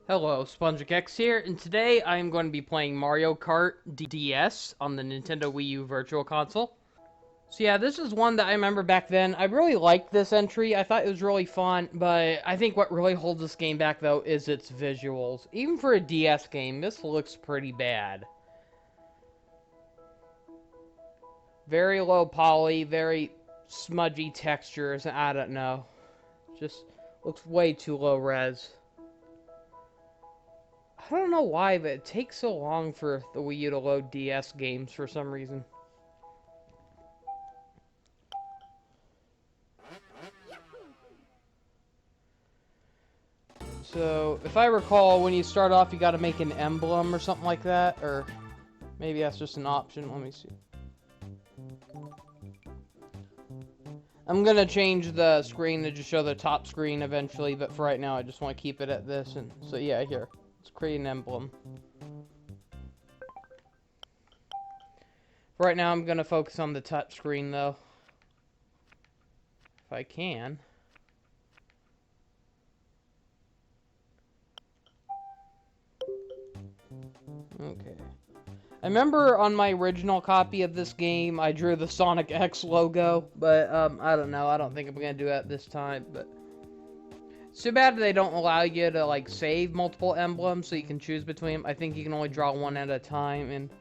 Hello, SpongicX here, and today I am going to be playing Mario Kart DS on the Nintendo Wii U Virtual Console. So yeah, this is one that I remember back then. I really liked this entry. I thought it was really fun, but I think what really holds this game back, though, is its visuals. Even for a DS game, this looks pretty bad. Very low poly, very smudgy textures, I don't know. Just looks way too low res. I don't know why, but it takes so long for the Wii U to load DS games for some reason. So, if I recall, when you start off, you gotta make an emblem or something like that, or maybe that's just an option. Let me see. I'm gonna change the screen to just show the top screen eventually, but for right now, I just want to keep it at this. And so, yeah, here. Let's create an emblem. For right now, I'm gonna focus on the touch screen, though. If I can. Okay. I remember on my original copy of this game, I drew the SpongicX logo, but I don't know. I don't think I'm gonna do that this time. But it's too bad they don't allow you to like save multiple emblems so you can choose between them. I think you can only draw one at a time. And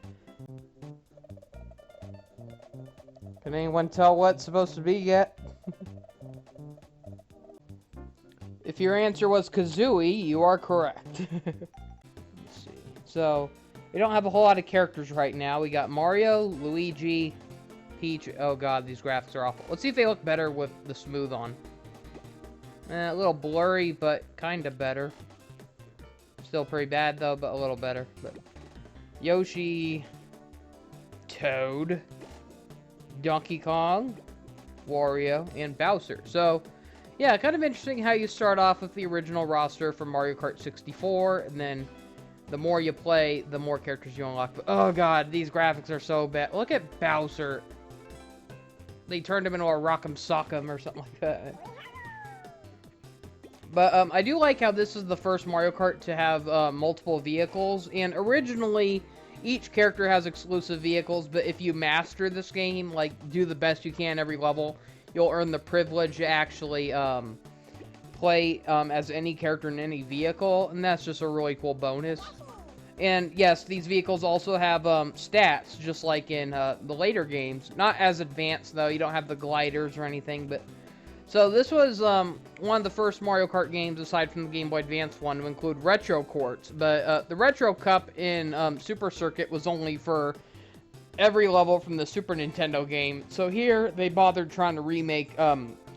can anyone tell what it's supposed to be yet? If your answer was Kazooie, you are correct. Let's see. So. We don't have a whole lot of characters right now. We got Mario, Luigi, Peach. Oh god, these graphics are awful. Let's see if they look better with the smooth on. A little blurry, but kind of better. Still pretty bad though, but a little better. But Yoshi, Toad, Donkey Kong, Wario, and Bowser. So, yeah, kind of interesting how you start off with the original roster from Mario Kart 64, and then the more you play, the more characters you unlock. But, oh god, these graphics are so bad. Look at Bowser. They turned him into a Rock'em Sock'em or something like that. But I do like how this is the first Mario Kart to have multiple vehicles. And originally, each character has exclusive vehicles. But if you master this game, like do the best you can every level, you'll earn the privilege to actually play as any character in any vehicle, and that's just a really cool bonus. And yes, these vehicles also have stats, just like in the later games. Not as advanced, though. You don't have the gliders or anything, but... So this was one of the first Mario Kart games, aside from the Game Boy Advance one, to include Retro Courts. But the Retro Cup in Super Circuit was only for every level from the Super Nintendo game. So here, they bothered trying to remake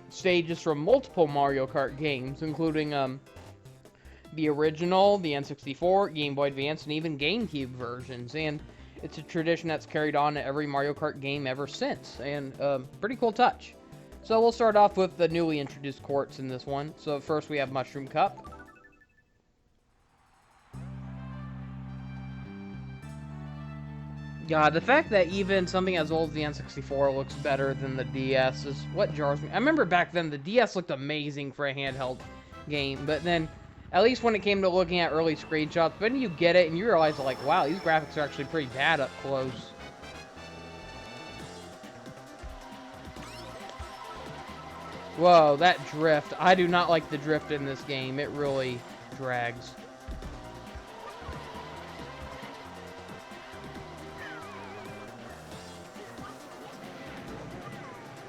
stages from multiple Mario Kart games, including the original, the N64, Game Boy Advance, and even GameCube versions. And it's a tradition that's carried on to every Mario Kart game ever since. And pretty cool touch. So we'll start off with the newly introduced courts in this one. So first we have Mushroom Cup. God, the fact that even something as old as the N64 looks better than the DS is what jars me. I remember back then the DS looked amazing for a handheld game, but then, at least when it came to looking at early screenshots, when you get it and you realize, like, wow, these graphics are actually pretty bad up close. Whoa, that drift. I do not like the drift in this game. It really drags.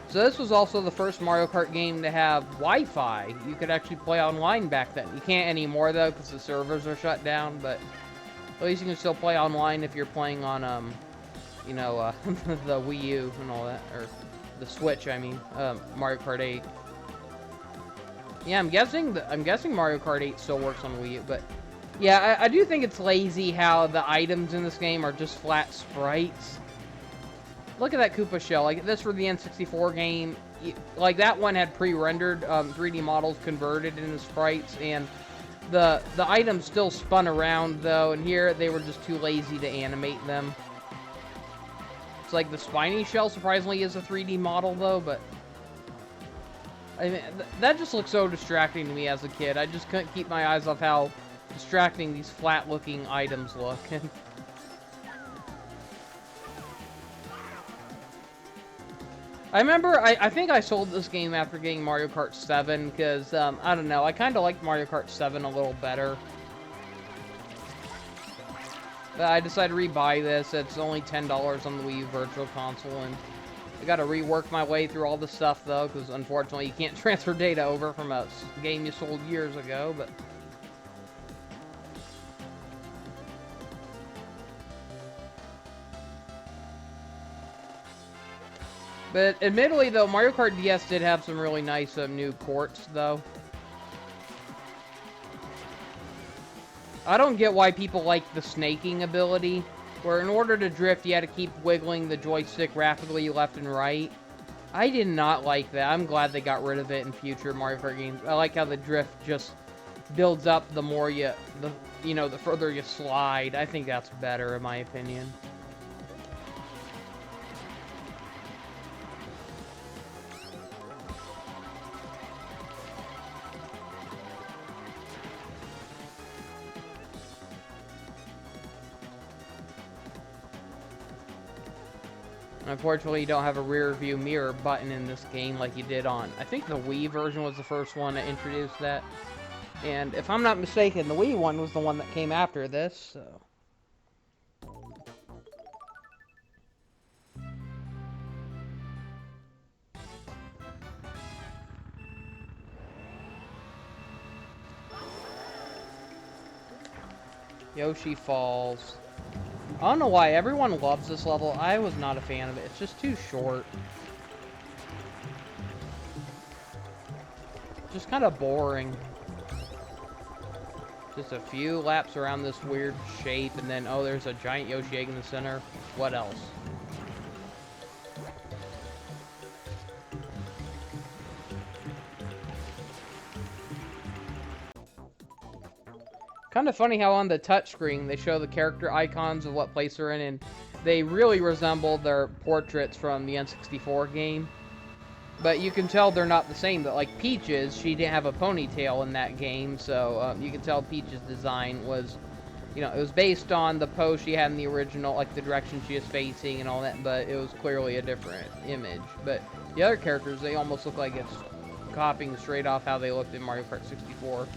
So this was also the first Mario Kart game to have Wi-Fi. You could actually play online back then. You can't anymore, though, because the servers are shut down, but at least you can still play online if you're playing on, you know, the Wii U and all that, or the Switch, I mean, Mario Kart 8. Yeah, I'm guessing Mario Kart 8 still works on Wii U, but yeah, I do think it's lazy how the items in this game are just flat sprites. Look at that Koopa shell. Like, this for the N64 game, like, that one had pre-rendered 3D models converted into sprites, and the items still spun around, though, and here they were just too lazy to animate them. It's like the spiny shell, surprisingly, is a 3D model, though, but... I mean, that just looks so distracting to me as a kid. I just couldn't keep my eyes off how distracting these flat-looking items look. I remember, I think I sold this game after getting Mario Kart 7, because, I don't know, I kind of liked Mario Kart 7 a little better. But I decided to rebuy this. It's only $10 on the Wii U Virtual Console, and I gotta rework my way through all the stuff, though, because unfortunately you can't transfer data over from a game you sold years ago, but... But admittedly, though, Mario Kart DS did have some really nice new courts, though. I don't get why people like the snaking ability, where in order to drift, you had to keep wiggling the joystick rapidly left and right. I did not like that. I'm glad they got rid of it in future Mario Kart games. I like how the drift just builds up the more you, the further you slide. I think that's better, in my opinion. Unfortunately, you don't have a rear view mirror button in this game like you did on... I think the Wii version was the first one to introduce that. And if I'm not mistaken, the Wii one was the one that came after this, so... Yoshi Falls. I don't know why everyone loves this level. I was not a fan of it. It's just too short. Just kind of boring. Just a few laps around this weird shape, and then, oh, there's a giant Yoshi egg in the center. What else? Kind of funny how on the touchscreen they show the character icons of what place they're in, and they really resemble their portraits from the N64 game. But you can tell they're not the same. That, like Peach's, she didn't have a ponytail in that game, so you can tell Peach's design was, it was based on the pose she had in the original, like the direction she was facing and all that, but it was clearly a different image. But the other characters, they almost look like it's copying straight off how they looked in Mario Kart 64.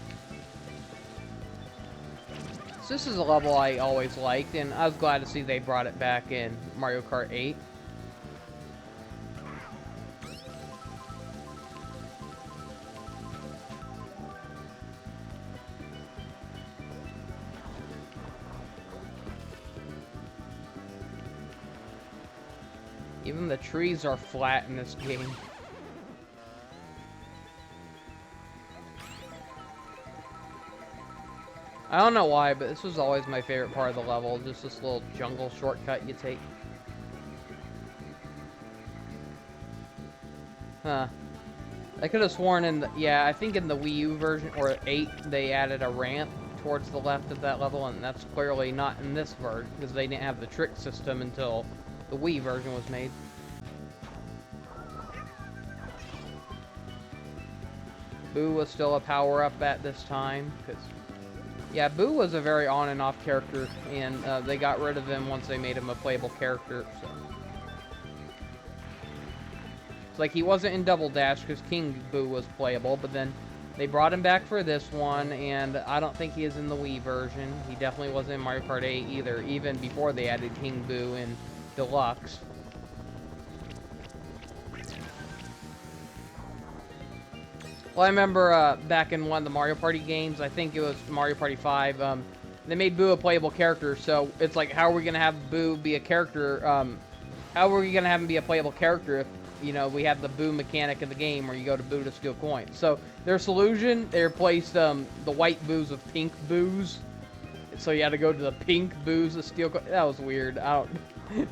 So this is a level I always liked, and I was glad to see they brought it back in Mario Kart 8. Even the trees are flat in this game. I don't know why, but this was always my favorite part of the level. Just this little jungle shortcut you take. Huh. I could have sworn in the... Yeah, I think in the Wii U version, or 8, they added a ramp towards the left of that level, and that's clearly not in this version, because they didn't have the trick system until the Wii version was made. Boo was still a power-up at this time, because... Yeah, Boo was a very on and off character, and they got rid of him once they made him a playable character, so... It's like he wasn't in Double Dash because King Boo was playable, but then they brought him back for this one, and I don't think he is in the Wii version. He definitely wasn't in Mario Kart 8 either, even before they added King Boo in Deluxe. Well, I remember back in one of the Mario Party games, I think it was Mario Party 5, they made Boo a playable character, so it's like, how are we going to have Boo be a character, how are we going to have him be a playable character if, we have the Boo mechanic in the game where you go to Boo to steal coins? So, their solution, they replaced the white Boos with pink Boos, so you had to go to the pink Boos to steal coins. That was weird.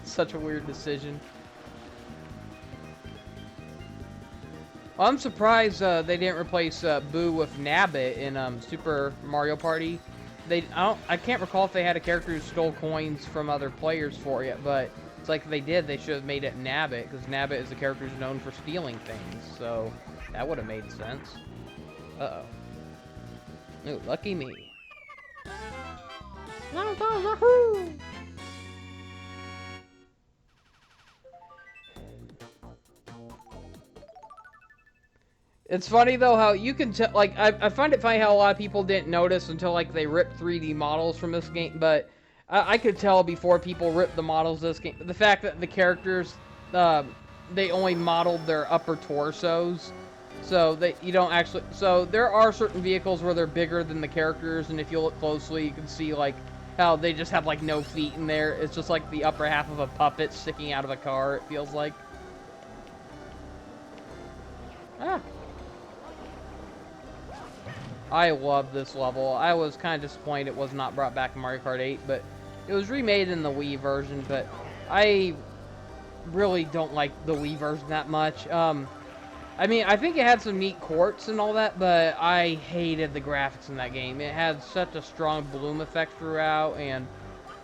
Such a weird decision. Well, I'm surprised they didn't replace Boo with Nabbit in Super Mario Party. I can't recall if they had a character who stole coins from other players for it, but it's like if they did, they should have made it Nabbit, because Nabbit is a character who's known for stealing things, so that would have made sense. Uh-oh. Ooh, lucky me. It's funny though how you can tell, like, I find it funny how a lot of people didn't notice until like they ripped 3D models from this game, but I could tell before people ripped the models of this game. The fact that the characters, they only modeled their upper torsos, so that you don't actually, so there are certain vehicles where they're bigger than the characters, and if you look closely, you can see like how they just have like no feet in there. It's just like the upper half of a puppet sticking out of a car, it feels like. Ah. I love this level. I was kind of disappointed it was not brought back in Mario Kart 8, but it was remade in the Wii version, but I really don't like the Wii version that much. I mean, I think it had some neat quartz and all that, but I hated the graphics in that game. It had such a strong bloom effect throughout, and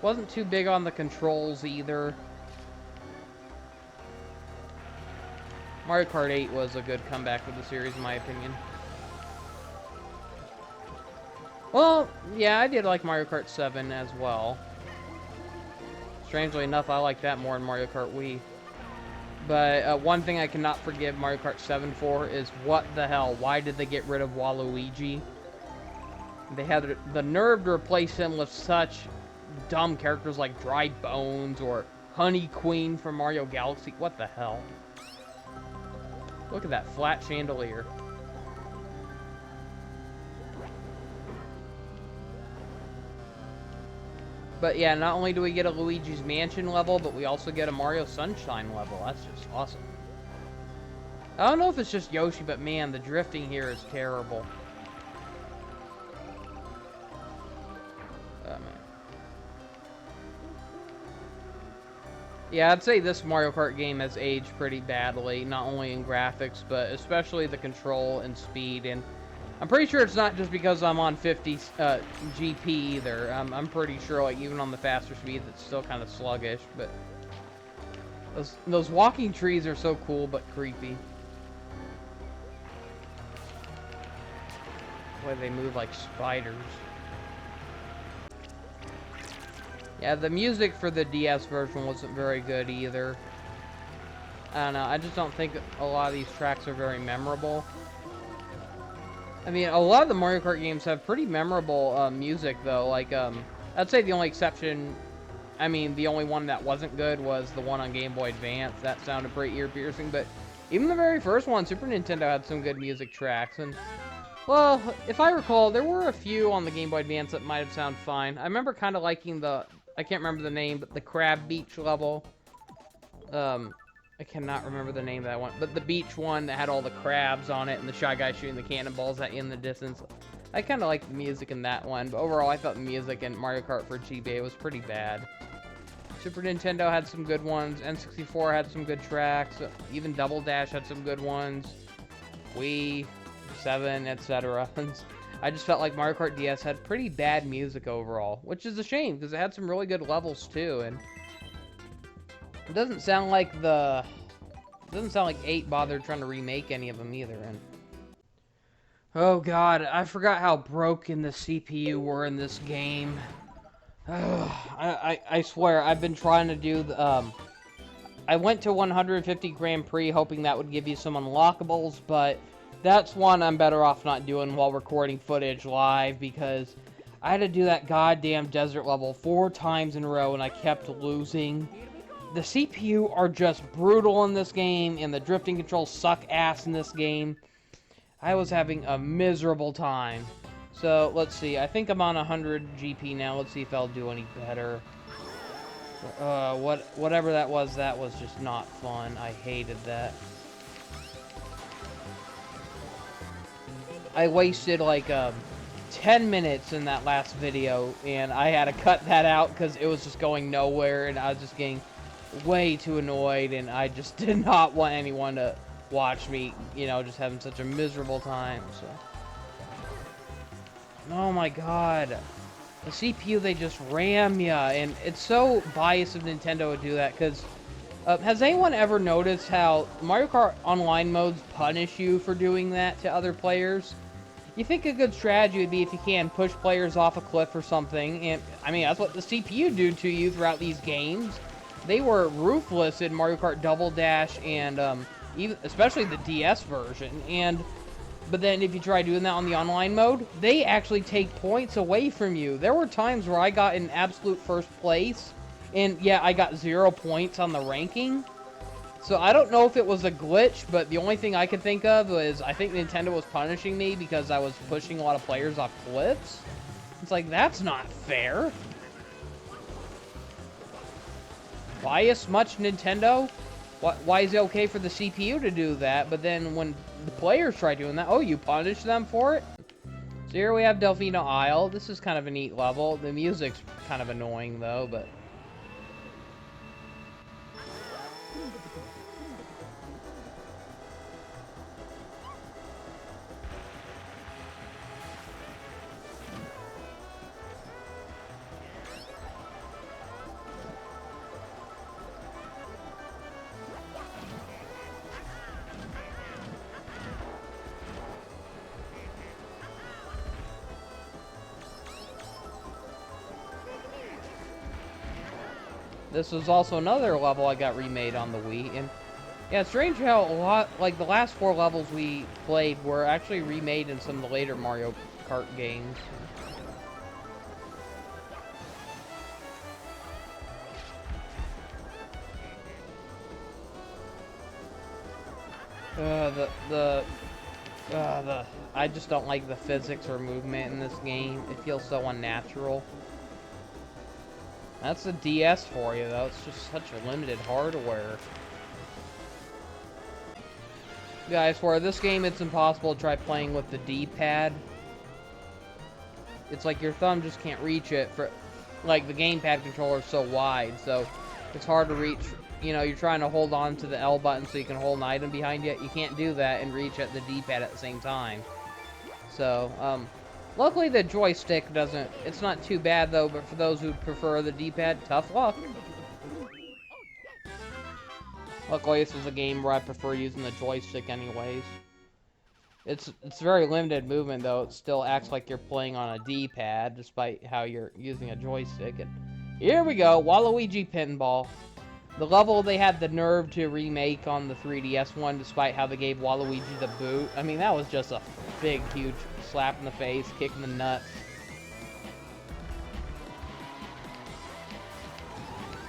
wasn't too big on the controls either. Mario Kart 8 was a good comeback for the series, in my opinion. Well, yeah, I did like Mario Kart 7 as well. Strangely enough, I like that more than Mario Kart Wii. But one thing I cannot forgive Mario Kart 7 for is, what the hell? Why did they get rid of Waluigi? They had the nerve to replace him with such dumb characters like Dry Bones or Honey Queen from Mario Galaxy. What the hell? Look at that flat chandelier. But yeah, not only do we get a Luigi's Mansion level, but we also get a Mario Sunshine level. That's just awesome. I don't know if it's just Yoshi, but man, the drifting here is terrible. Oh, man. Yeah, I'd say this Mario Kart game has aged pretty badly, not only in graphics, but especially the control and speed. And I'm pretty sure it's not just because I'm on 50 GP either. I'm pretty sure, like, even on the faster speeds, it's still kind of sluggish. But those walking trees are so cool, but creepy. The way they move like spiders. Yeah, the music for the DS version wasn't very good either. I don't know, I just don't think a lot of these tracks are very memorable. I mean, a lot of the Mario Kart games have pretty memorable music, though. Like, I'd say the only exception, I mean, the only one that wasn't good was the one on Game Boy Advance. That sounded pretty ear-piercing, but even the very first one, Super Nintendo, had some good music tracks. And, well, if I recall, there were a few on the Game Boy Advance that might have sounded fine. I remember kind of liking the, I can't remember the name, but the Crab Beach level. I cannot remember the name of that one, but the beach one that had all the crabs on it and the Shy Guy shooting the cannonballs at you in the distance. I kind of liked the music in that one, but overall I thought the music in Mario Kart for GBA was pretty bad. Super Nintendo had some good ones, N64 had some good tracks, even Double Dash had some good ones, Wii, 7, etc. I just felt like Mario Kart DS had pretty bad music overall, which is a shame, because it had some really good levels too, and it doesn't sound like 8 bothered trying to remake any of them either. And oh god, I forgot how broken the CPU were in this game. I swear, I've been trying to do the, I went to 150 Grand Prix hoping that would give you some unlockables, but that's one I'm better off not doing while recording footage live, because I had to do that goddamn desert level 4 times in a row and I kept losing. The CPU are just brutal in this game, and the drifting controls suck ass in this game. I was having a miserable time. So, let's see. I think I'm on 100 GP now. Let's see if I'll do any better. Whatever that was just not fun. I hated that. I wasted, like, 10 minutes in that last video, and I had to cut that out because it was just going nowhere, and I was just getting way too annoyed, and I just did not want anyone to watch me, you know, just having such a miserable time. So, oh my god, the CPU, they just ram ya, and it's so biased of Nintendo to do that, because has anyone ever noticed how Mario Kart Online modes punish you for doing that to other players? You think a good strategy would be if you can push players off a cliff or something, and I mean that's what the CPU do to you throughout these games. They were ruthless in Mario Kart Double Dash and even especially the DS version. But then if you try doing that on the online mode, they actually take points away from you. There were times where I got in absolute first place, and yeah, I got 0 points on the ranking. So I don't know if it was a glitch, but the only thing I could think of was I think Nintendo was punishing me because I was pushing a lot of players off cliffs. It's like, that's not fair. Bias much, Nintendo? Why is it okay for the CPU to do that, but then when the players try doing that, oh, you punish them for it? So here we have Delvina Isle. This is kind of a neat level. The music's kind of annoying, though, but... This was also another level I got remade on the Wii, and yeah, it's strange how a lot, like the last 4 levels we played were actually remade in some of the later Mario Kart games. I just don't like the physics or movement in this game. It feels so unnatural. That's a DS for you, though. It's just such a limited hardware. Guys, for this game, it's impossible to try playing with the D-pad. It's like your thumb just can't reach it. Like, the gamepad controller is so wide, so it's hard to reach. You know, you're trying to hold on to the L button so you can hold an item behind you. You can't do that and reach at the D-pad at the same time. So, luckily the joystick doesn't, it's not too bad though, but for those who prefer the D-pad, tough luck. Luckily this is a game where I prefer using the joystick anyways. It's very limited movement though, it still acts like you're playing on a D-pad despite how you're using a joystick. And here we go, Waluigi Pinball. The level they had the nerve to remake on the 3DS one, despite how they gave Waluigi the boot. I mean, that was just a big, huge slap in the face, kick in the nuts.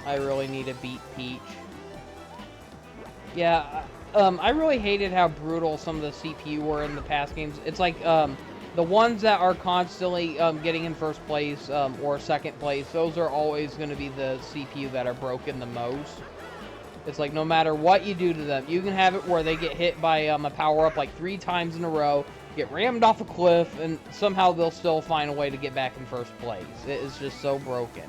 I really need to beat Peach. Yeah, I really hated how brutal some of the CPU were in the past games. It's like, the ones that are constantly getting in first place or second place, those are always going to be the CPU that are broken the most. It's like no matter what you do to them, you can have it where they get hit by a power-up like 3 times in a row, get rammed off a cliff, and somehow they'll still find a way to get back in first place. It is just so broken.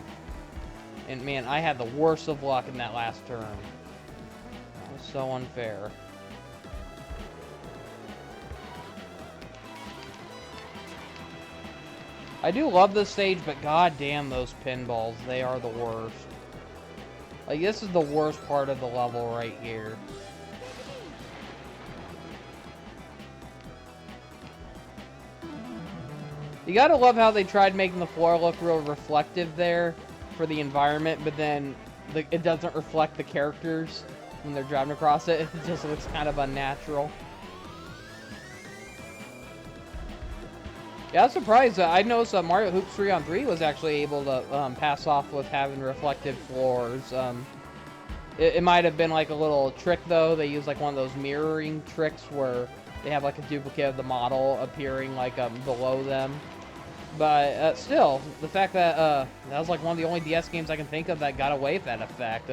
And man, I had the worst of luck in that last turn. That was so unfair. I do love this stage, but goddamn those pinballs, they are the worst. Like, this is the worst part of the level right here. You gotta love how they tried making the floor look real reflective there for the environment, but then it doesn't reflect the characters when they're driving across it. It just looks kind of unnatural. Yeah, I was surprised. I noticed that Mario Hoops 3-on-3 was actually able to pass off with having reflective floors. It might have been like a little trick, though. They use like one of those mirroring tricks where they have like a duplicate of the model appearing like below them. But still, the fact that that was like one of the only DS games I can think of that got away with that effect.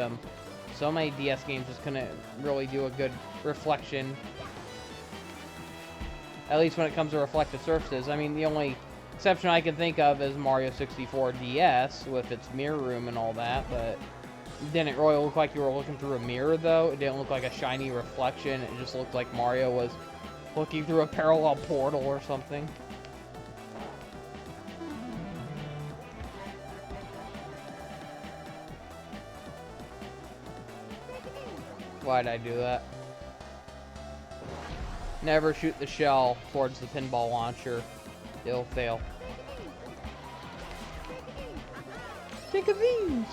So many DS games just couldn't really do a good reflection. At least when it comes to reflective surfaces. I mean, the only exception I can think of is Mario 64 DS with its mirror room and all that, but it didn't really look like you were looking through a mirror, though. It didn't look like a shiny reflection. It just looked like Mario was looking through a parallel portal or something. Why'd I do that? Never shoot the shell towards the pinball launcher. It'll fail. Think of these!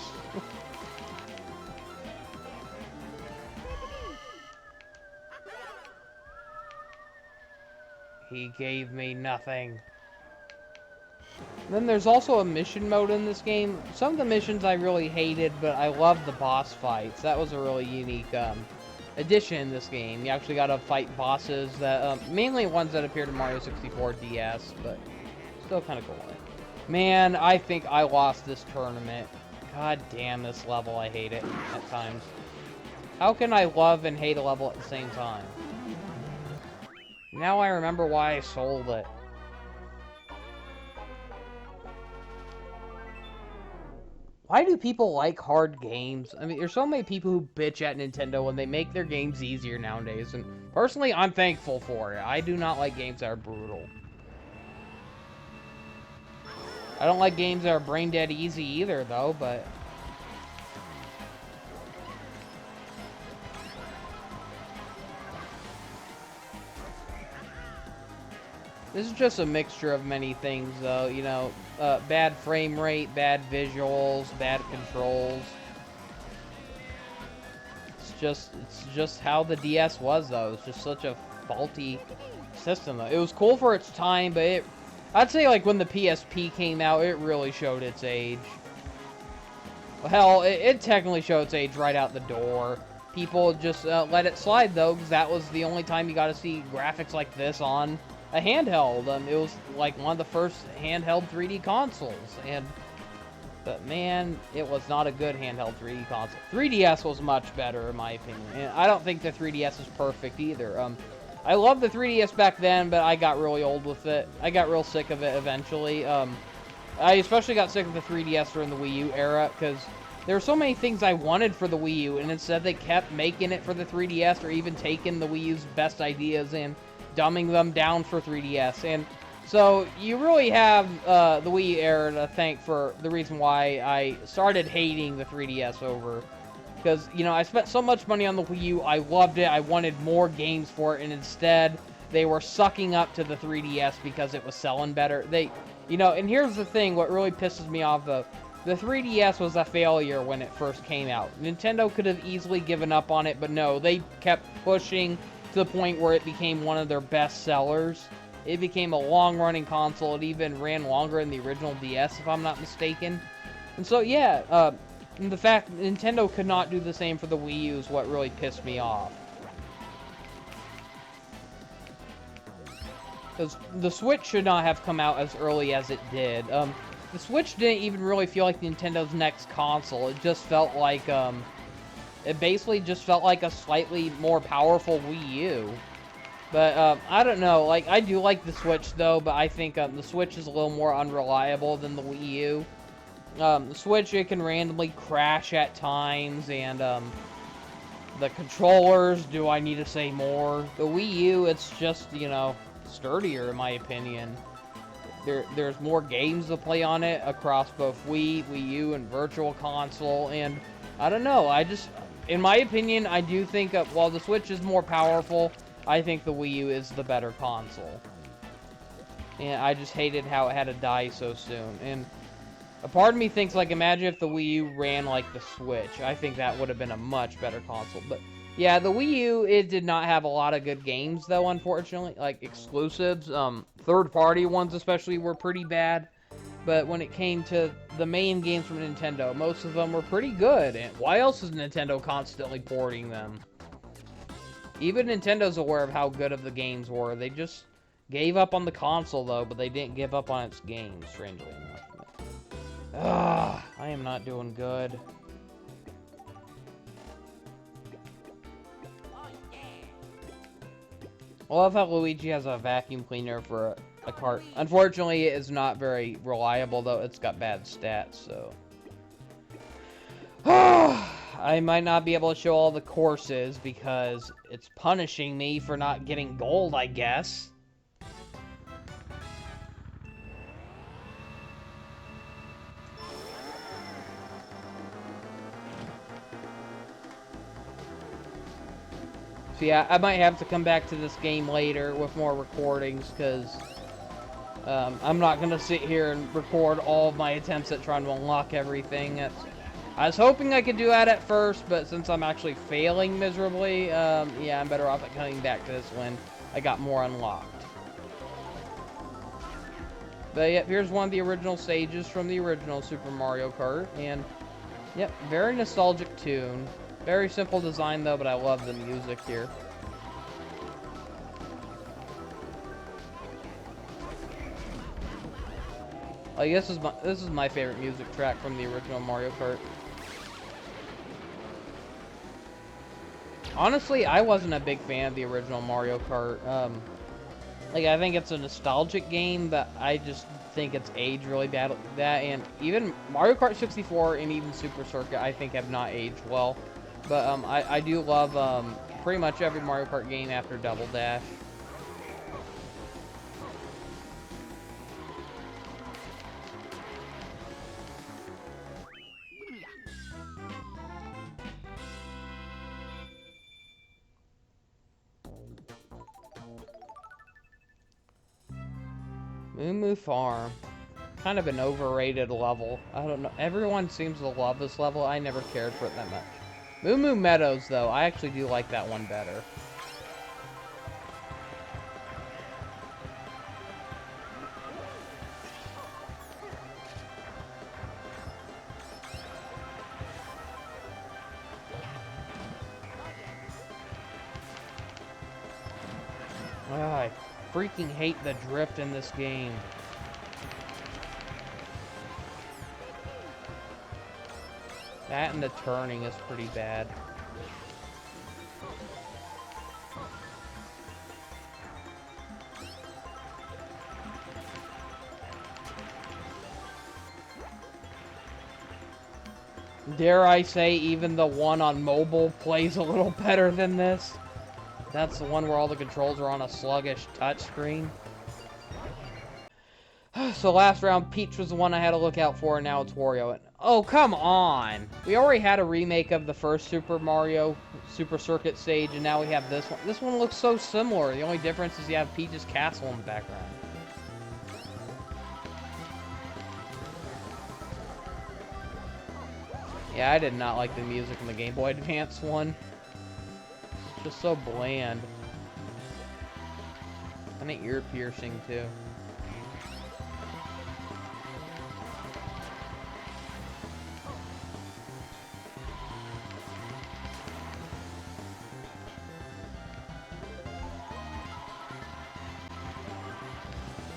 He gave me nothing. Then there's also a mission mode in this game. Some of the missions I really hated, but I love the boss fights. That was a really unique addition in this game. You actually gotta fight bosses that, mainly ones that appeared in Mario 64 DS, but still kind of cool. Man, I think I lost this tournament. God damn this level, I hate it at times. How can I love and hate a level at the same time? Now I remember why I sold it. Why do people like hard games? I mean, there's so many people who bitch at Nintendo when they make their games easier nowadays, and personally, I'm thankful for it. I do not like games that are brutal. I don't like games that are brain dead easy either, though, but... This is just a mixture of many things, though, you know, bad frame rate, bad visuals, bad controls. It's just how the DS was, though. It's just such a faulty system, though. It was cool for its time, but I'd say, like, when the PSP came out, it really showed its age. Well, hell, it technically showed its age right out the door. People just let it slide, though, because that was the only time you got to see graphics like this on a handheld. It was like one of the first handheld 3D consoles, but man, it was not a good handheld 3D console. 3DS was much better in my opinion, and I don't think the 3DS is perfect either. I loved the 3DS back then, but I got really old with it. I got real sick of it eventually. I especially got sick of the 3DS during the Wii U era, because there were so many things I wanted for the Wii U, and instead they kept making it for the 3DS, or even taking the Wii U's best ideas and dumbing them down for 3DS. And so you really have the Wii U era to thank for the reason why I started hating the 3DS over. Because, you know, I spent so much money on the Wii U, I loved it, I wanted more games for it, and instead they were sucking up to the 3DS because it was selling better. You know, and here's the thing, what really pisses me off, though. The 3DS was a failure when it first came out. Nintendo could have easily given up on it, but no, they kept pushing to the point where it became one of their best sellers. It became a long-running console. It even ran longer than the original DS, if I'm not mistaken. And so, yeah, and the fact that Nintendo could not do the same for the Wii U is what really pissed me off. Because the Switch should not have come out as early as it did. The Switch didn't even really feel like Nintendo's next console. It just felt like, it basically just felt like a slightly more powerful Wii U. But, I don't know, like, I do like the Switch, though, but I think, the Switch is a little more unreliable than the Wii U. The Switch, it can randomly crash at times, and, the controllers, do I need to say more? The Wii U, it's just, you know, sturdier, in my opinion. There's more games to play on it across both Wii, Wii U, and Virtual Console, and I don't know, in my opinion, I do think, while the Switch is more powerful, I think the Wii U is the better console. And I just hated how it had to die so soon. And a part of me thinks, like, imagine if the Wii U ran like the Switch. I think that would have been a much better console. But, yeah, the Wii U, it did not have a lot of good games, though, unfortunately. Like, exclusives. Third-party ones, especially, were pretty bad. But when it came to the main games from Nintendo, most of them were pretty good. And why else is Nintendo constantly porting them? Even Nintendo's aware of how good of the games were. They just gave up on the console, though, but they didn't give up on its games, strangely enough. Ugh, I am not doing good. I love how Luigi has a vacuum cleaner for a cart. Unfortunately, it is not very reliable, though. It's got bad stats, so... I might not be able to show all the courses because it's punishing me for not getting gold, I guess. So yeah, I might have to come back to this game later with more recordings, because I'm not going to sit here and record all of my attempts at trying to unlock everything. I was hoping I could do that at first, but since I'm actually failing miserably, yeah, I'm better off at coming back to this when I got more unlocked. But yep, here's one of the original stages from the original Super Mario Kart, and yep, very nostalgic tune. Very simple design though, but I love the music here. Like, this is my favorite music track from the original Mario Kart. Honestly, I wasn't a big fan of the original Mario Kart. Like, I think it's a nostalgic game, but I just think it's aged really bad at that. And even Mario Kart 64 and even Super Circuit, I think have not aged well. But I do love pretty much every Mario Kart game after Double Dash. Moo Moo Farm. Kind of an overrated level. I don't know. Everyone seems to love this level. I never cared for it that much. Moo Moo Meadows, though, I actually do like that one better. Oh, I freaking hate the drift in this game. That and the turning is pretty bad. Dare I say, even the one on mobile plays a little better than this. That's the one where all the controls are on a sluggish touchscreen. So last round, Peach was the one I had to look out for, and now it's Wario. Oh, come on! We already had a remake of the first Super Mario Super Circuit stage, and now we have this one. This one looks so similar. The only difference is you have Peach's castle in the background. Yeah, I did not like the music in the Game Boy Advance one. It's just so bland. And an ear piercing, too.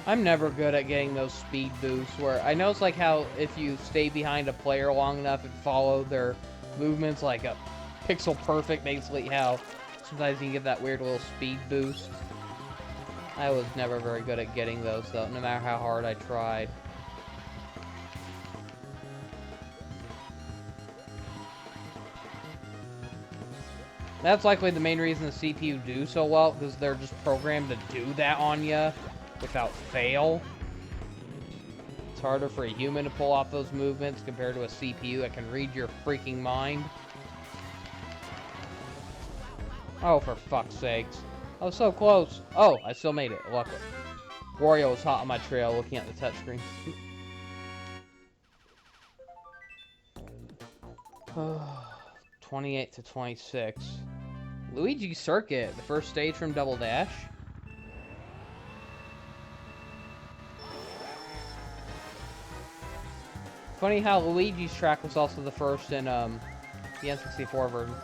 I'm never good at getting those speed boosts where I know it's like how if you stay behind a player long enough and follow their movements like a pixel perfect, basically how sometimes you can get that weird little speed boost. I was never very good at getting those though, no matter how hard I tried. That's likely the main reason the CPU do so well, because they're just programmed to do that on you without fail. It's harder for a human to pull off those movements compared to a CPU that can read your freaking mind. Oh, for fuck's sakes. I was so close. Oh, I still made it, luckily. Wario was hot on my trail looking at the touchscreen. 28 to 26. Luigi Circuit, the first stage from Double Dash. Funny how Luigi's track was also the first in the N64 version.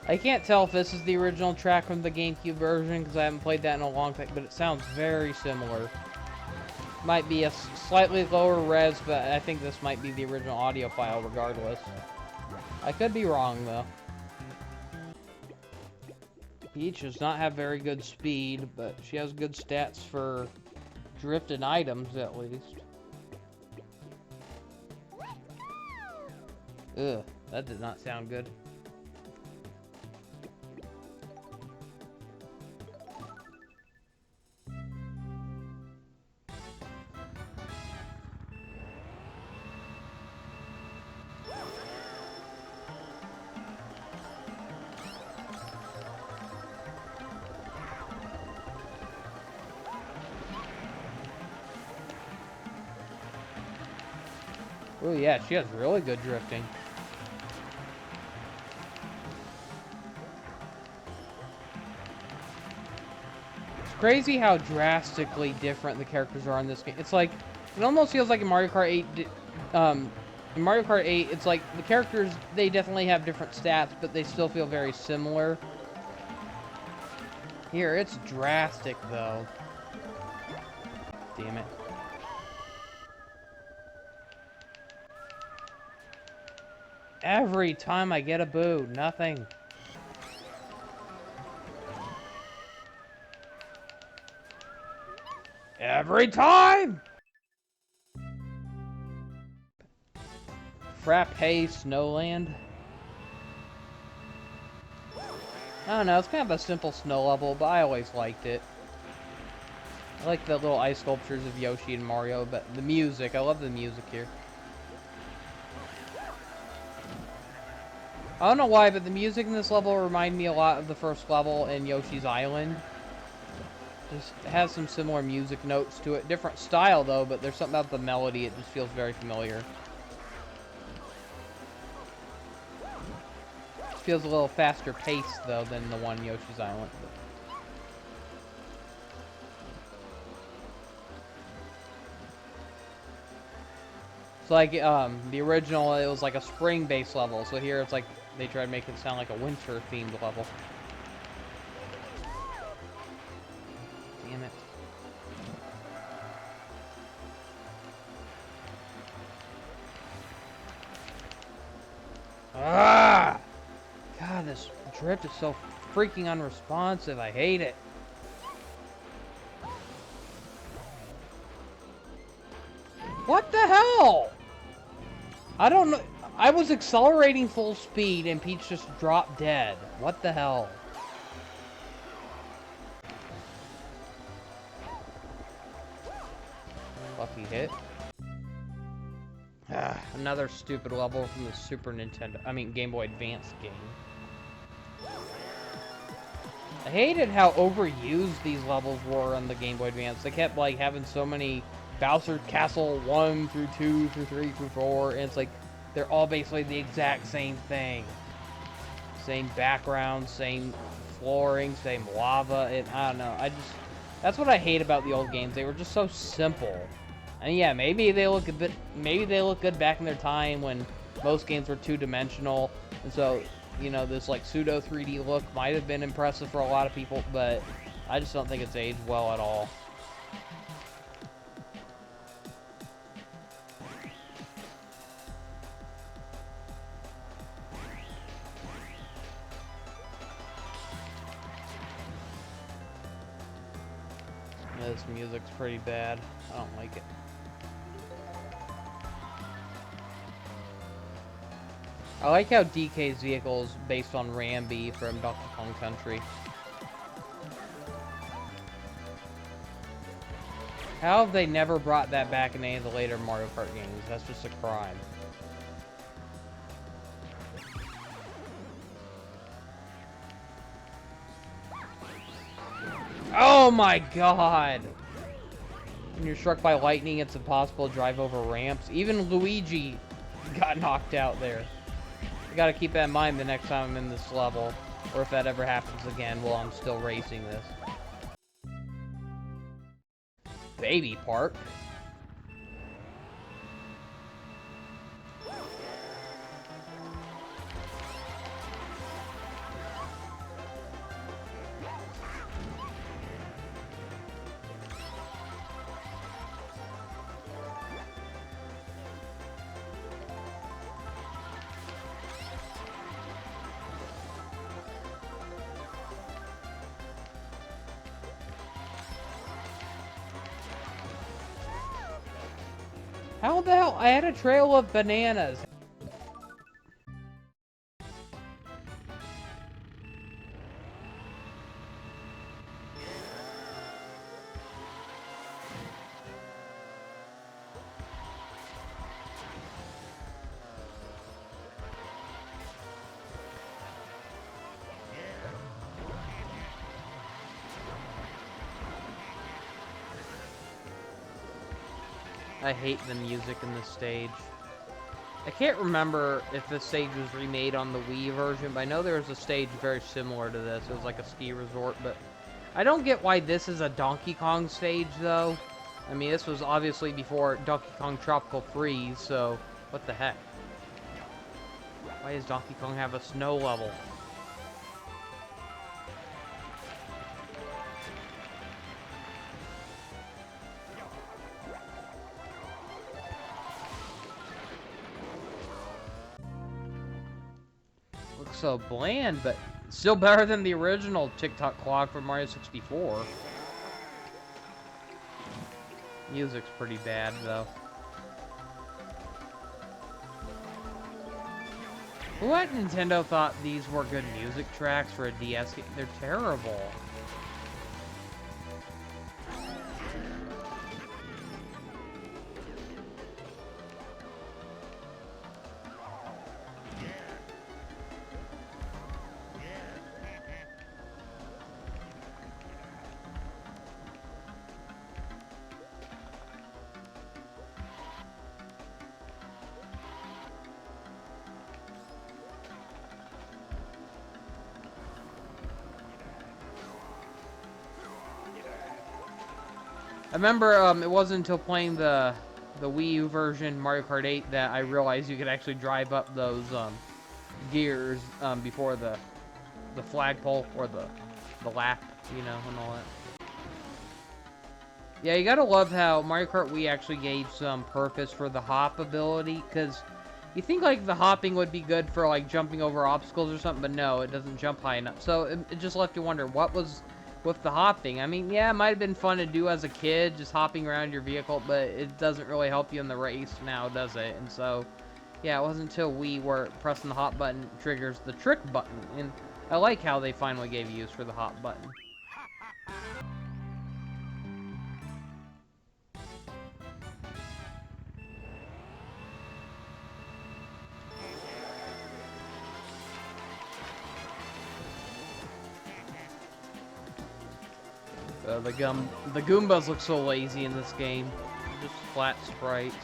I can't tell if this is the original track from the GameCube version because I haven't played that in a long time, but it sounds very similar. Might be a slightly lower res, but I think this might be the original audio file regardless. I could be wrong, though. Peach does not have very good speed, but she has good stats for drifted items, at least. Ugh, that did not sound good. Oh yeah, she has really good drifting. It's crazy how drastically different the characters are in this game. It's like, it almost feels like in Mario Kart 8, in Mario Kart 8, it's like the characters, they definitely have different stats, but they still feel very similar. Here, it's drastic though. Damn it. Every time I get a boo, nothing. Every time! Frappe Snowland. I don't know, it's kind of a simple snow level, but I always liked it. I like the little ice sculptures of Yoshi and Mario, but the music, I love the music here. I don't know why, but the music in this level reminded me a lot of the first level in Yoshi's Island. Just has some similar music notes to it. Different style, though, but there's something about the melody, it just feels very familiar. It feels a little faster paced, though, than the one Yoshi's Island. It's like, the original, it was like a spring-based level, so here it's like, they tried to make it sound like a winter-themed level. Damn it. Ah! God, this drift is so freaking unresponsive. I hate it. What the hell? I don't know. I was accelerating full speed and Peach just dropped dead. What the hell? Lucky hit. Ah, another stupid level from the Super Nintendo. I mean, Game Boy Advance game. I hated how overused these levels were on the Game Boy Advance. They kept like having so many Bowser Castle 1 through 2 through 3 through 4, and it's like they're all basically the exact same thing. Same background, same flooring, same lava, and I don't know. That's what I hate about the old games. They were just so simple. And yeah, maybe they look good back in their time when most games were two-dimensional, and so, you know, this like pseudo 3D look might have been impressive for a lot of people, but I just don't think it's aged well at all. This music's pretty bad. I don't like it. I like how DK's vehicle is based on Rambi from Donkey Kong Country. How have they never brought that back in any of the later Mario Kart games? That's just a crime. Oh my god! When you're struck by lightning, it's impossible to drive over ramps. Even Luigi got knocked out there. I gotta keep that in mind the next time I'm in this level, or if that ever happens again while I'm still racing this. Baby Park? How the hell? I had a trail of bananas. I hate the music in this stage. I can't remember if this stage was remade on the Wii version, but I know there was a stage very similar to this. It was like a ski resort, but I don't get why this is a Donkey Kong stage, though. I mean, this was obviously before Donkey Kong Tropical Freeze, so what the heck? Why does Donkey Kong have a snow level? Looks so bland, but still better than the original TikTok clock from Mario 64. Music's pretty bad, though. What Nintendo thought these were good music tracks for a DS game? They're terrible. I remember it wasn't until playing the Wii U version, Mario Kart 8, that I realized you could actually drive up those gears before the flagpole or the lap, you know, and all that. Yeah, you gotta love how Mario Kart Wii actually gave some purpose for the hop ability, because you think like the hopping would be good for like jumping over obstacles or something, but no, it doesn't jump high enough. So it just left you wonder what was with the hopping. I mean, yeah, it might have been fun to do as a kid, just hopping around your vehicle, but it doesn't really help you in the race now, does it? And so, yeah, it wasn't until Wii where pressing the hop button triggers the trick button, and I like how they finally gave use for the hop button. The Goombas look so lazy in this game. Just flat sprites.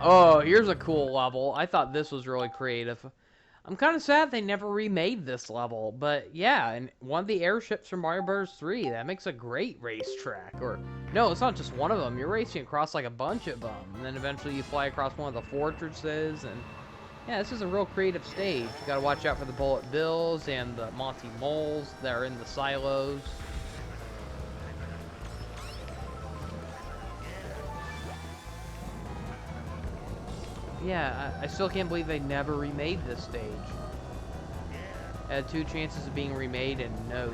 Oh, here's a cool level. I thought this was really creative. I'm kind of sad they never remade this level, but yeah, and one of the airships from Mario Bros. 3, that makes a great racetrack. Or, no, it's not just one of them. You're racing across like a bunch of them, and then eventually you fly across one of the fortresses, and yeah, this is a real creative stage. You gotta watch out for the Bullet Bills and the Monty Moles that are in the silos. Yeah, I still can't believe they never remade this stage. It had 2 chances of being remade, and no.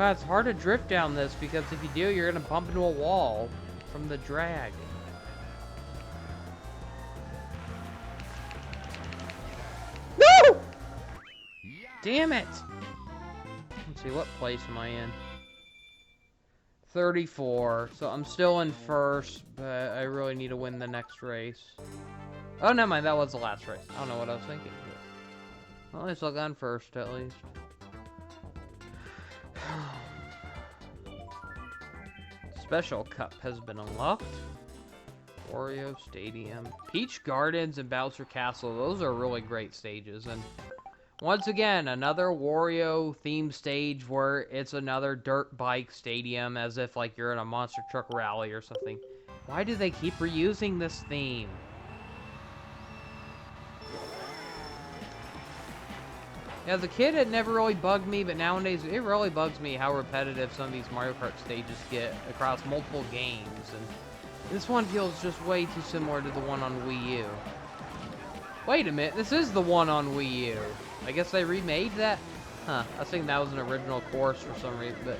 God, it's hard to drift down this because if you do, you're gonna bump into a wall from the drag. No! Damn it! Let's see, what place am I in? 34. So I'm still in first, but I really need to win the next race. Oh, never mind. That was the last race. I don't know what I was thinking. Well, at least I got in first, at least. Special Cup has been unlocked. Wario Stadium. Peach Gardens and Bowser Castle. Those are really great stages. And once again, another Wario themed stage where it's another dirt bike stadium as if like you're in a monster truck rally or something. Why do they keep reusing this theme? As a kid, it never really bugged me, but nowadays, it really bugs me how repetitive some of these Mario Kart stages get across multiple games, and this one feels just way too similar to the one on Wii U. Wait a minute, this is the one on Wii U. I guess they remade that? Huh, I think that was an original course for some reason, but...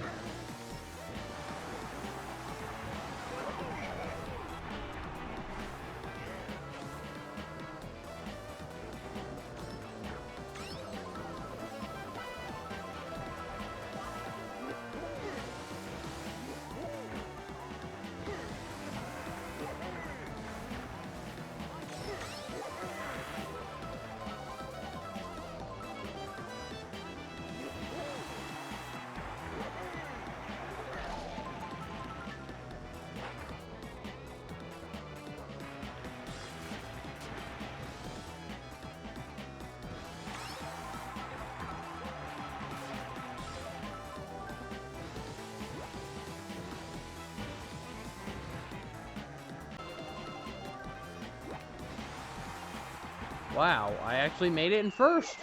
Wow, I actually made it in first.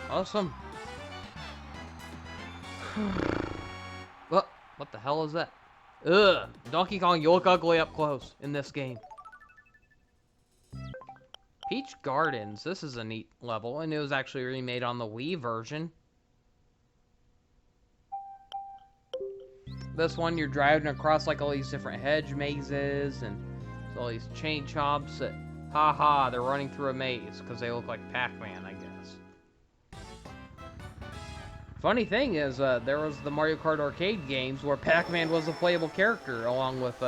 Awesome. What the hell is that? Ugh. Donkey Kong, you look ugly up close in this game. Peach Gardens. This is a neat level, and it was actually remade on the Wii version. This one, you're driving across like all these different hedge mazes, and all these chain chomps that... Haha, they're running through a maze because they look like Pac-Man, I guess. Funny thing is, there was the Mario Kart arcade games where Pac-Man was a playable character, along with,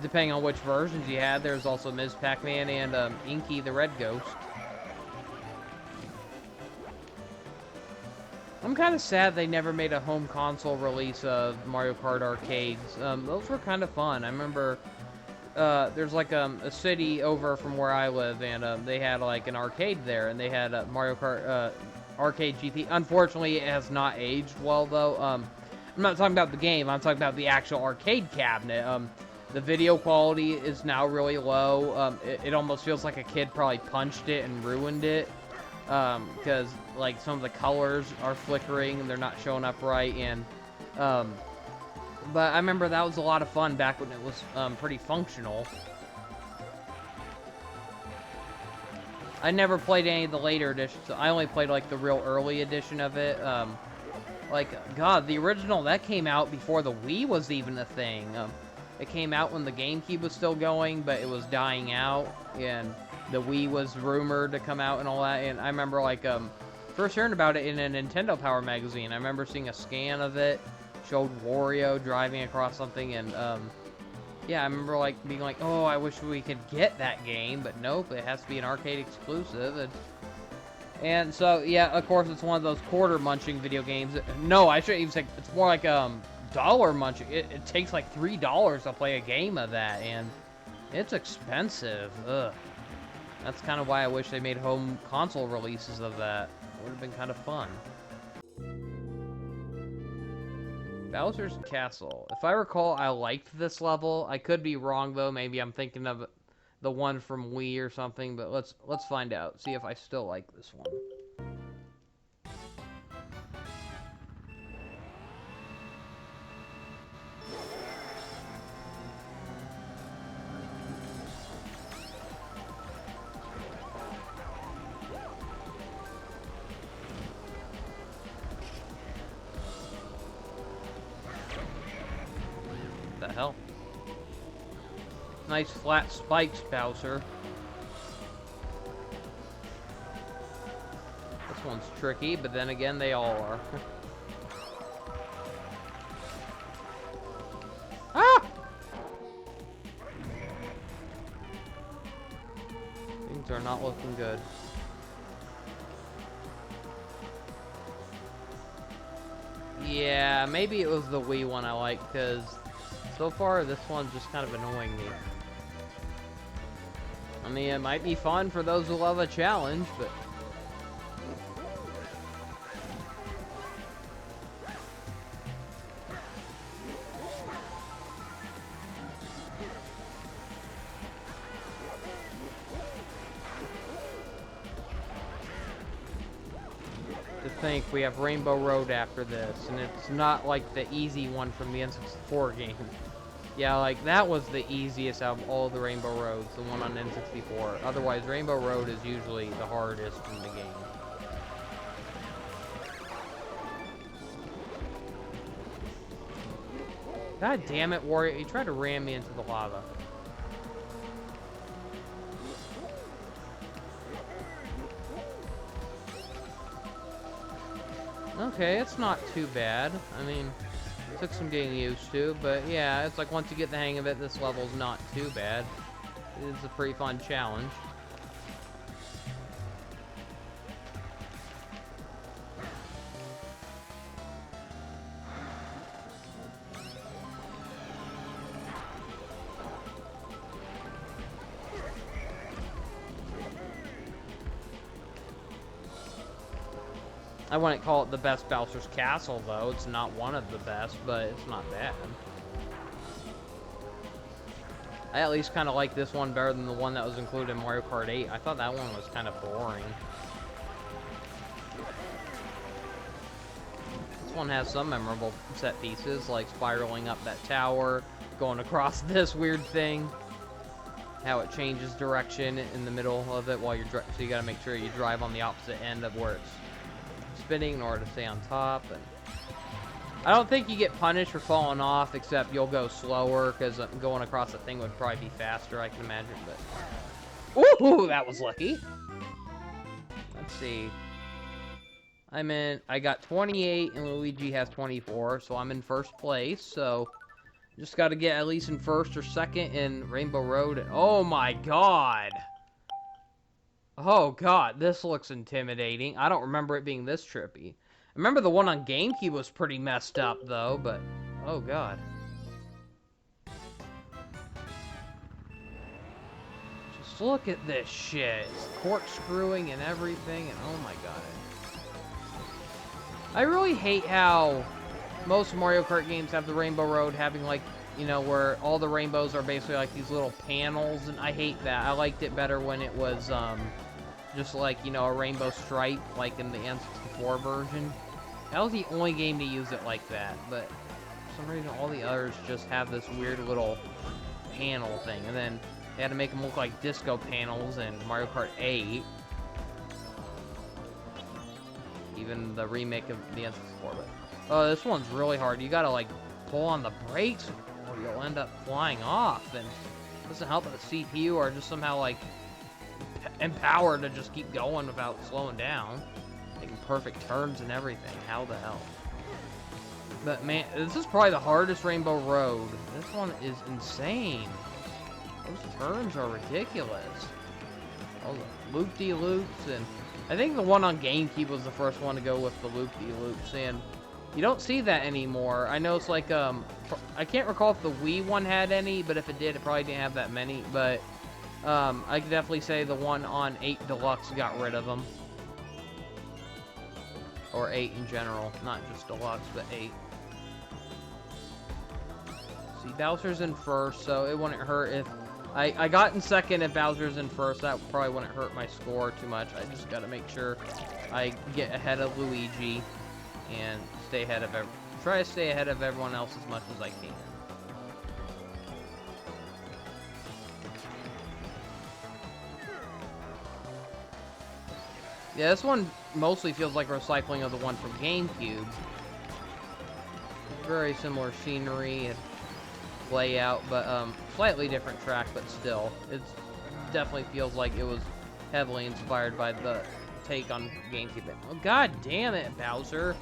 depending on which versions you had, there's also Ms. Pac-Man and Inky the Red Ghost. I'm kind of sad they never made a home console release of Mario Kart arcades. Those were kind of fun. I remember... there's like a city over from where I live, and they had like an arcade there, and they had Mario Kart Arcade GP. Unfortunately, it has not aged well, though. I'm not talking about the game, I'm talking about the actual arcade cabinet. The video quality is now really low. It almost feels like a kid probably punched it and ruined it, because like some of the colors are flickering and they're not showing up right, and but I remember that was a lot of fun back when it was pretty functional. I never played any of the later editions. I only played like the real early edition of it. Like, God, the original, that came out before the Wii was even a thing. It came out when the GameCube was still going, but it was dying out, and the Wii was rumored to come out and all that. And I remember like first hearing about it in a Nintendo Power magazine. I remember seeing a scan of it. Showed Wario driving across something, and yeah, I remember like being like, oh, I wish we could get that game, but nope, it has to be an arcade exclusive. And so yeah, of course, it's one of those quarter munching video games. No, I shouldn't even say. It's more like dollar munching. It takes like $3 to play a game of that, and it's expensive. Ugh. That's kind of why I wish they made home console releases of that. It would have been kind of fun. Bowser's Castle. If I recall, I liked this level. I could be wrong, though. Maybe I'm thinking of the one from Wii or something, but let's find out. See if I still like this one. nice flat spikes, Bowser. This one's tricky, but then again, they all are. Ah! Things are not looking good. Yeah, maybe it was the Wii one I like, because so far this one's just kind of annoying me. I mean, it might be fun for those who love a challenge, but... think we have Rainbow Road after this, and it's not like the easy one from the N64 game. Yeah, like that was the easiest out of all the Rainbow Roads, the one on N64. Otherwise, Rainbow Road is usually the hardest in the game. God damn it, Warrior, you tried to ram me into the lava. Okay, it's not too bad. I mean, it took some getting used to, but yeah, it's like once you get the hang of it, this level's not too bad. It's a pretty fun challenge. I wouldn't call it the best Bowser's Castle, though. It's not one of the best, but it's not bad. I at least kind of like this one better than the one that was included in Mario Kart 8. I thought that one was kind of boring. This one has some memorable set pieces, like spiraling up that tower, going across this weird thing, how it changes direction in the middle of it while you're so you gotta make sure you drive on the opposite end of where it's spinning in order to stay on top. And I don't think you get punished for falling off, except you'll go slower, because going across the thing would probably be faster, I can imagine, but... Ooh, that was lucky! Let's see. I got 28, and Luigi has 24, so I'm in first place, so... Just gotta get at least in first or second in Rainbow Road, and oh my god! Oh god, this looks intimidating. I don't remember it being this trippy. I remember the one on GameCube was pretty messed up, though, but... Oh god. Just look at this shit. It's corkscrewing and everything, and oh my god. I really hate how most Mario Kart games have the Rainbow Road having, like, you know, where all the rainbows are basically like these little panels, and I hate that. I liked it better when it was, just like, you know, a rainbow stripe, like in the N64 version. That was the only game to use it like that, but for some reason all the others just have this weird little panel thing, and then they had to make them look like disco panels in Mario Kart 8. Even the remake of the N64, but... Oh, this one's really hard. You gotta, like, pull on the brakes, or you'll end up flying off, and it doesn't help that the CPU are just somehow, like, empowered to just keep going without slowing down. Making perfect turns and everything. How the hell? But, man, this is probably the hardest Rainbow Road. This one is insane. Those turns are ridiculous. All the loop-de-loops, and I think the one on GameCube was the first one to go with the loop-de-loops, and you don't see that anymore. I know it's like, I can't recall if the Wii one had any, but if it did, it probably didn't have that many, but I could definitely say the one on 8 Deluxe got rid of them. Or 8 in general, not just Deluxe, but 8. See, Bowser's in first, so it wouldn't hurt if... I got in second if Bowser's in first. That probably wouldn't hurt my score too much. I just gotta make sure I get ahead of Luigi and stay ahead of try to stay ahead of everyone else as much as I can. Yeah, this one mostly feels like recycling of the one from GameCube. Very similar scenery. And layout, but slightly different track, but still, it definitely feels like it was heavily inspired by the take on GameCube. Oh, God damn it, Bowser!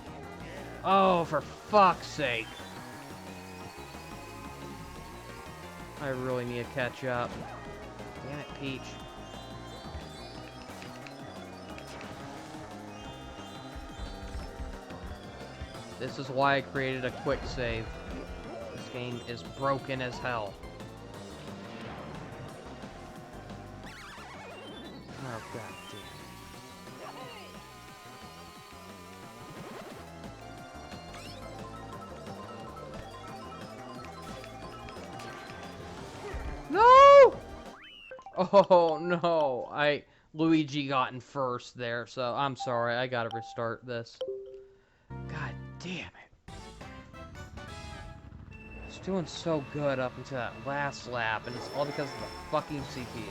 Oh, for fuck's sake! I really need to catch up. Damn it, Peach. This is why I created a quick save. This game is broken as hell. Oh, God damn. No! Oh, no. Luigi got in first there, so I'm sorry. I gotta restart this. God damn it. It's doing so good up until that last lap, and it's all because of the fucking CPU.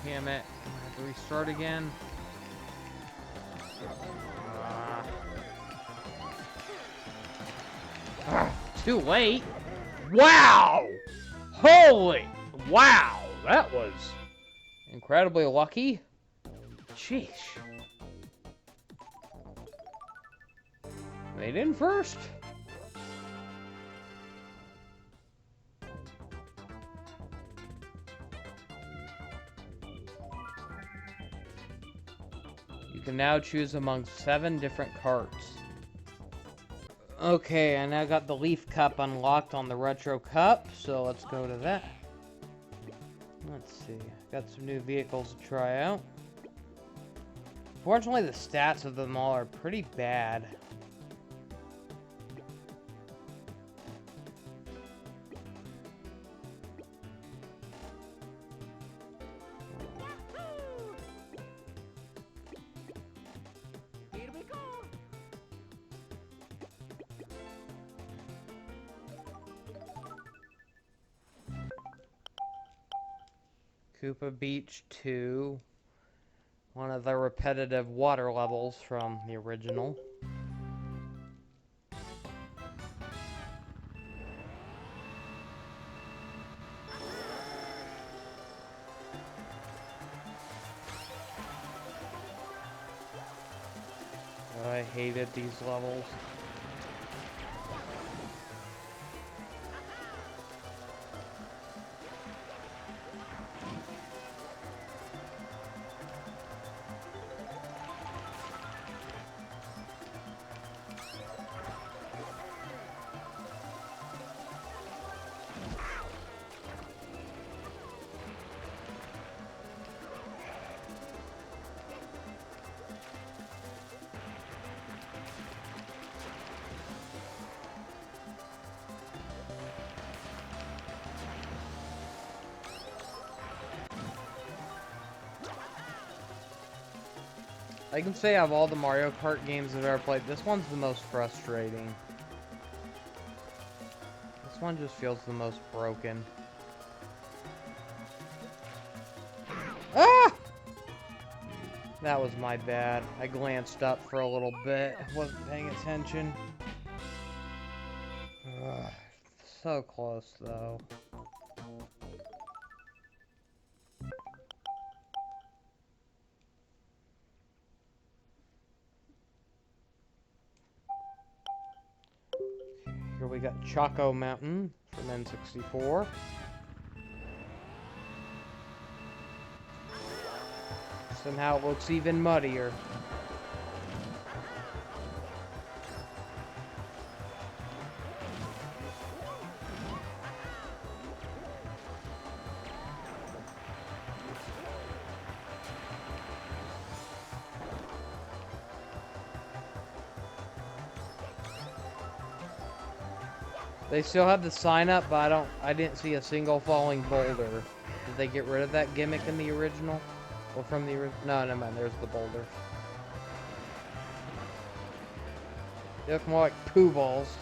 Damn it. I'm gonna have to restart again. Too late? Wow! Holy! Wow! That was incredibly lucky. Sheesh. Made in first. You can now choose among 7 different carts. Okay, I now got the Leaf Cup unlocked on the Retro Cup, so let's go to that. Let's see, got some new vehicles to try out. Fortunately, the stats of them all are pretty bad. Koopa Beach 2, one of the repetitive water levels from the original. hated these levels. I can say of all the Mario Kart games I've ever played, this one's the most frustrating. This one just feels the most broken. Ah! That was my bad. I glanced up for a little bit. Wasn't paying attention. Ugh, so close, though. Here we got Choco Mountain from N64. Somehow it looks even muddier. They still have the sign up, but I didn't see a single falling boulder. Did they get rid of that gimmick in the original? Or from the original? No, never mind, there's the boulder. They look more like poo balls.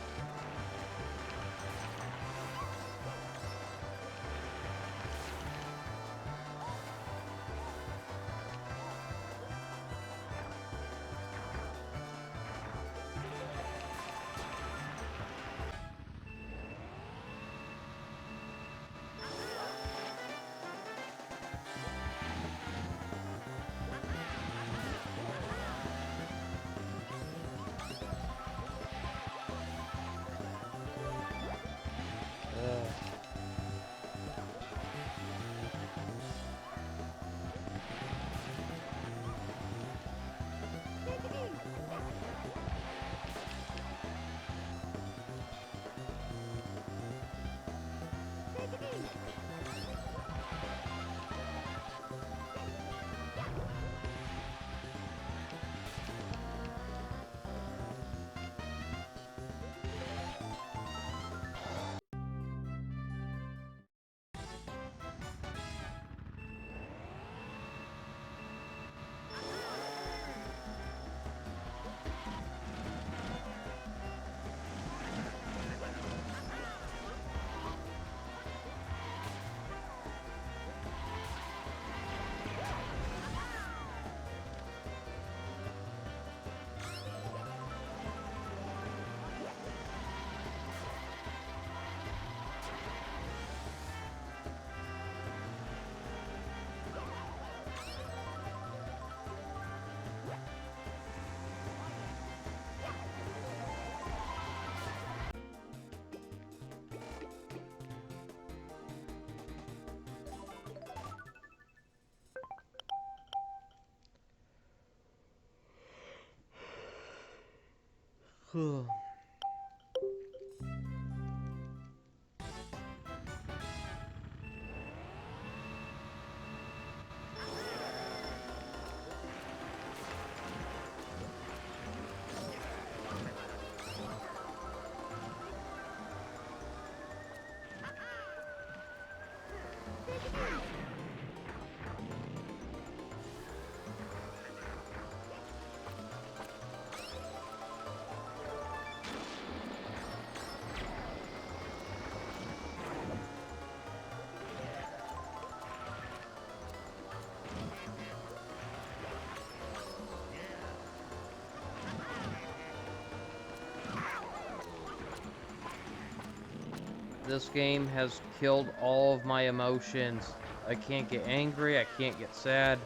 This game has killed all of my emotions. I can't get angry, I can't get sad.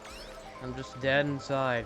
I'm just dead inside.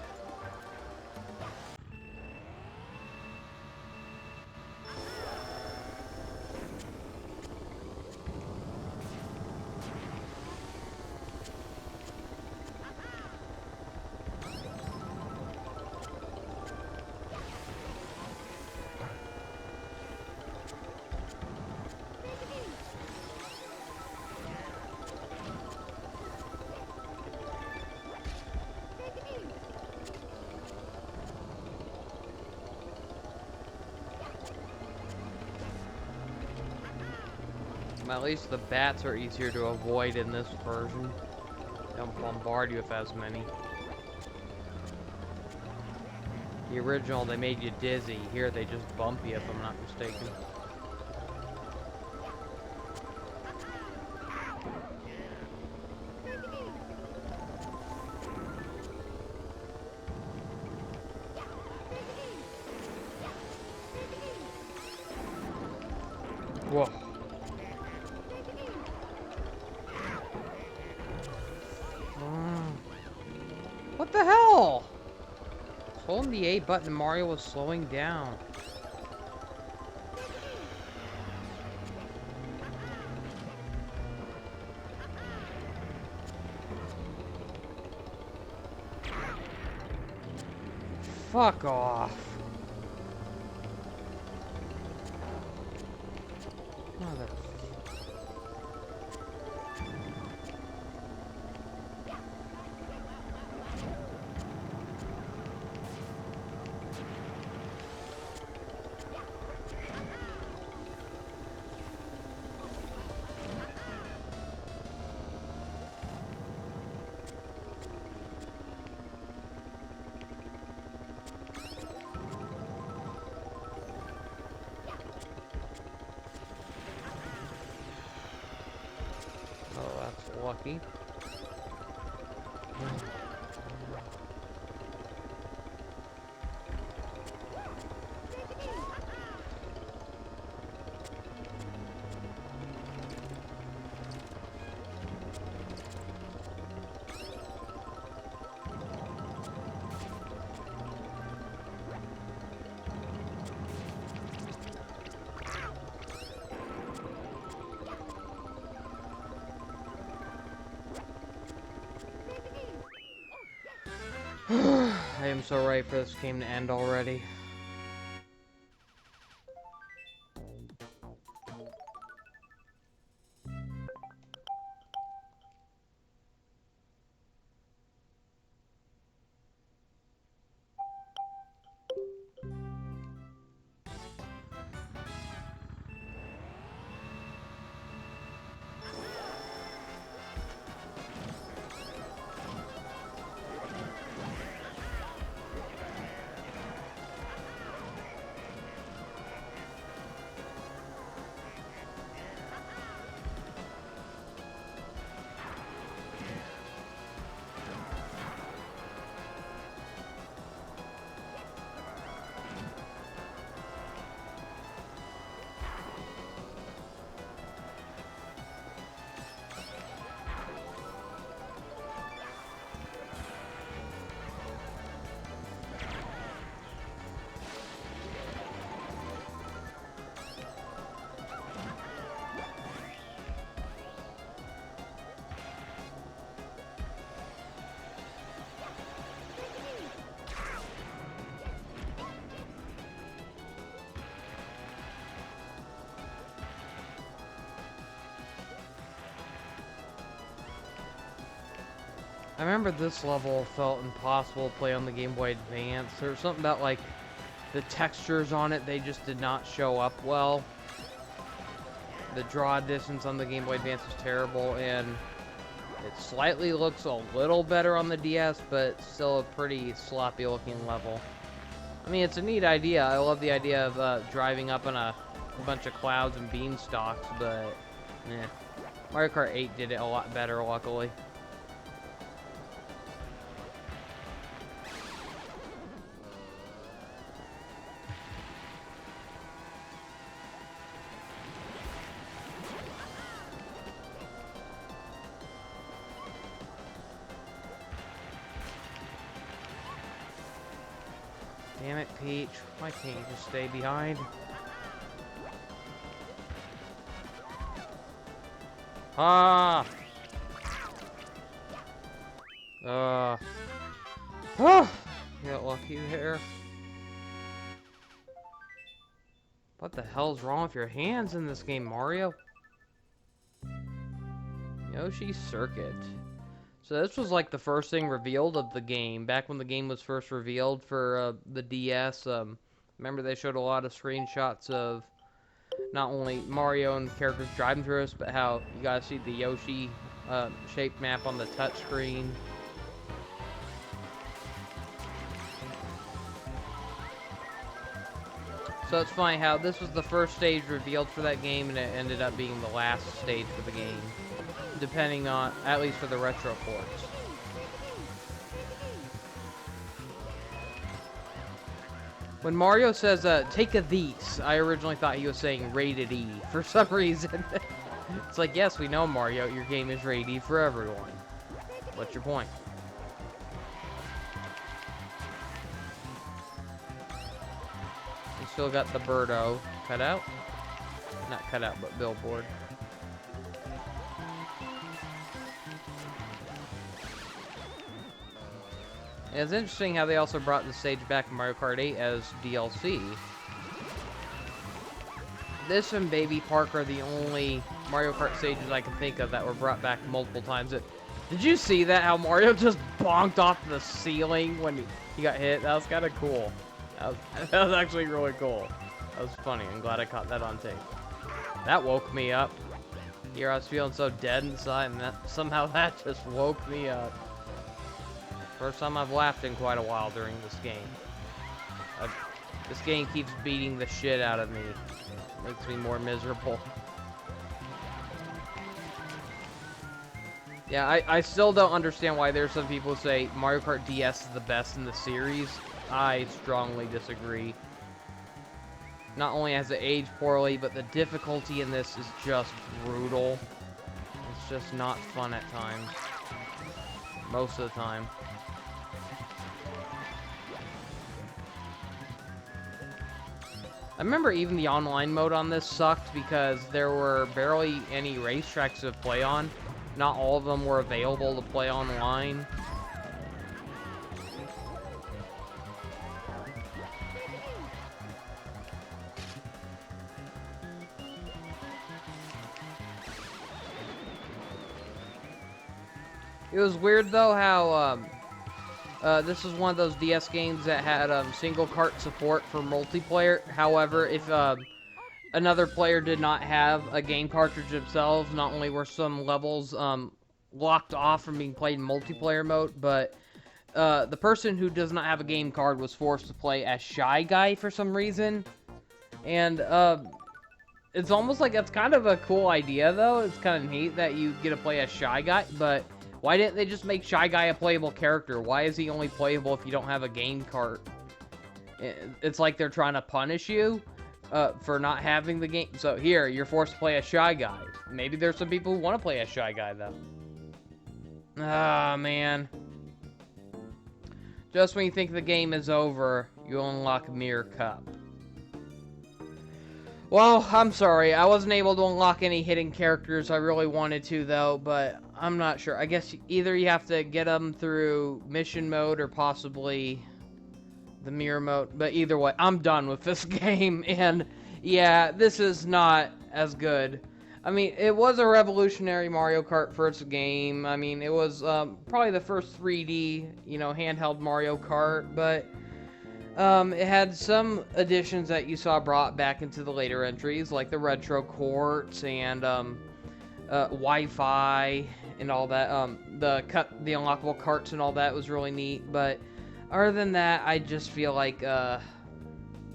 At least the bats are easier to avoid in this version. They don't bombard you with as many. The original, they made you dizzy. Here, they just bump you, if I'm not mistaken. Whoa. What the hell? Holding the A button, Mario was slowing down. Fuck off. Mother. Lucky. I am so ready for this game to end already. I remember this level felt impossible to play on the Game Boy Advance. There was something about, like, the textures on it, they just did not show up well. The draw distance on the Game Boy Advance was terrible, and it slightly looks a little better on the DS, but still a pretty sloppy looking level. I mean, it's a neat idea. I love the idea of driving up in a bunch of clouds and beanstalks, but Mario Kart 8 did it a lot better, luckily. Damn it, Peach. Why can't you just stay behind? Ah! You got lucky there. What the hell's wrong with your hands in this game, Mario? Yoshi Circuit. So this was like the first thing revealed of the game, back when the game was first revealed for the DS. Remember they showed a lot of screenshots of not only Mario and characters driving through us, but how you guys see the Yoshi shaped map on the touchscreen. So it's funny how this was the first stage revealed for that game, and it ended up being the last stage for the game, depending on, at least for the retro ports. When Mario says, take a these, I originally thought he was saying rated E for some reason. It's like, yes, we know, Mario, your game is rated E for everyone. What's your point? We still got the Birdo cut out. Not cut out, but billboard. It's interesting how they also brought the stage back in Mario Kart 8 as DLC. This and Baby Park are the only Mario Kart stages I can think of that were brought back multiple times. Did you see that? How Mario just bonked off the ceiling when he got hit? That was kind of cool. That was actually really cool. That was funny. I'm glad I caught that on tape. That woke me up. Here I was feeling so dead inside, and somehow that just woke me up. First time I've laughed in quite a while during this game. This game keeps beating the shit out of me. Makes me more miserable. Yeah, I still don't understand why there's some people who say Mario Kart DS is the best in the series. I strongly disagree. Not only has it aged poorly, but the difficulty in this is just brutal. It's just not fun at times. Most of the time. I remember even the online mode on this sucked because there were barely any racetracks to play on. Not all of them were available to play online. It was weird though how this was one of those DS games that had single kart support for multiplayer. However, if another player did not have a game cartridge themselves, not only were some levels locked off from being played in multiplayer mode, but the person who does not have a game card was forced to play as Shy Guy for some reason. And it's almost like that's kind of a cool idea though. It's kind of neat that you get to play as Shy Guy, but why didn't they just make Shy Guy a playable character? Why is he only playable if you don't have a game cart? It's like they're trying to punish you for not having the game. So here, you're forced to play as Shy Guy. Maybe there's some people who want to play as Shy Guy, though. Ah, man. Just when you think the game is over, you unlock Mirror Cup. Well, I'm sorry. I wasn't able to unlock any hidden characters I really wanted to, though, but I'm not sure. I guess either you have to get them through mission mode or possibly the mirror mode. But either way, I'm done with this game, and yeah, this is not as good. I mean, it was a revolutionary Mario Kart first game. I mean, it was probably the first 3D, handheld Mario Kart, but it had some additions that you saw brought back into the later entries, like the retro courts and Wi-Fi and all that. The unlockable carts and all that was really neat. But other than that, I just feel like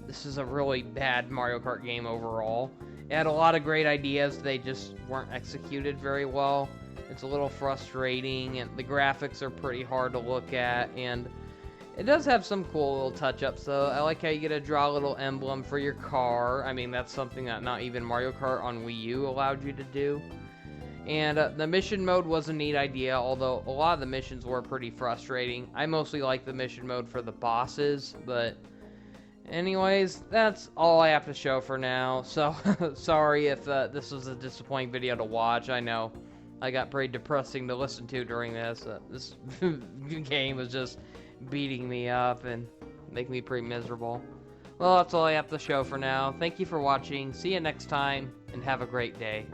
this is a really bad Mario Kart game overall. It had a lot of great ideas. They just weren't executed very well. It's a little frustrating, and the graphics are pretty hard to look at, and it does have some cool little touch-ups, though. I like how you get to draw a little emblem for your car. I mean, that's something that not even Mario Kart on Wii U allowed you to do. And the mission mode was a neat idea, although a lot of the missions were pretty frustrating. I mostly like the mission mode for the bosses, but anyways, that's all I have to show for now. So, sorry if this was a disappointing video to watch. I know I got pretty depressing to listen to during this. This game was just beating me up and making me pretty miserable. Well, that's all I have to show for now. Thank you for watching. See you next time, and have a great day.